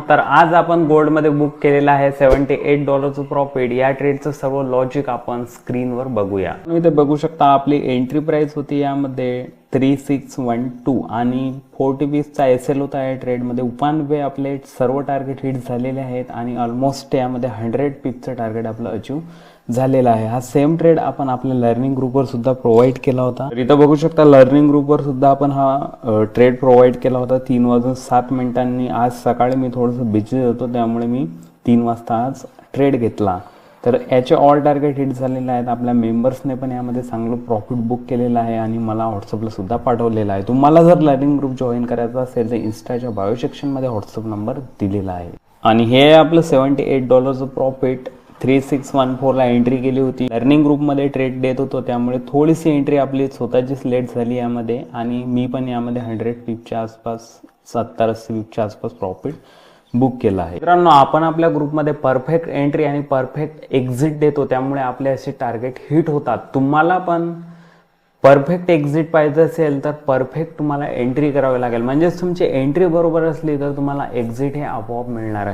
तर आज आपण गोल्डमध्ये बुक केलेला आहे $78 प्रॉफिट. या ट्रेडचं सर्व लॉजिक आपण स्क्रीनवर बघूया. तुम्ही ते बघू शकता आपली एंट्री प्राइस होती यामध्ये 3612 आणि 40 पीसचा SL होता या ट्रेडमध्ये. उपांवे आपले सर्व टार्गेट हिट झालेले आहेत आणि ऑलमोस्ट यामध्ये 100 पिपचं टार्गेट आपलं अचीव झालेला आहे. हा सेम ट्रेड आपण आपल्या लर्निंग ग्रुपवर सुद्धा प्रोव्हाइड केला होता. तर इथं बघू शकता लर्निंग ग्रुपवर सुद्धा आपण हा ट्रेड प्रोव्हाइड केला होता 3:07 आज सकाळी मी थोडंसं बिझी होतो त्यामुळे मी 3 वाजता आज ट्रेड घेतला. तर याचे ऑल टार्गेट हिट झालेले आहेत. आपल्या मेंबर्सने पण यामध्ये चांगलं प्रॉफिट बुक केलेलं आहे आणि मला व्हॉट्सअपला सुद्धा पाठवलेलं आहे. तुम्हाला जर लर्निंग ग्रुप जॉईन करायचा असेल तर इन्स्टाच्या बायो सेक्शनमध्ये व्हॉट्सअप नंबर दिलेला आहे. आणि हे आपलं $78 प्रॉफिट 3614 ला एंट्री केली होती. लर्निंग ग्रुपमध्ये ट्रेड देत होतो त्यामुळे थोडीशी एंट्री आपली स्वतःचीच लेट झाली यामध्ये आणि मी पण यामध्ये 100 पिपच्या आसपास 70-80 पिपच्या आसपास प्रॉफिट बुक केला आहे. मित्रांनो, आपण आपल्या ग्रुपमध्ये परफेक्ट एंट्री आणि परफेक्ट एक्झिट देतो त्यामुळे आपले असे टार्गेट हिट होतात. तुम्हाला पण परफेक्ट एक्झिट पाहिजे असेल तर परफेक्ट तुम्हाला एंट्री करावी लागेल. म्हणजेच तुमची एंट्री बरोबर असली तर तुम्हाला एक्झिट हे आपोआप मिळणार आहे.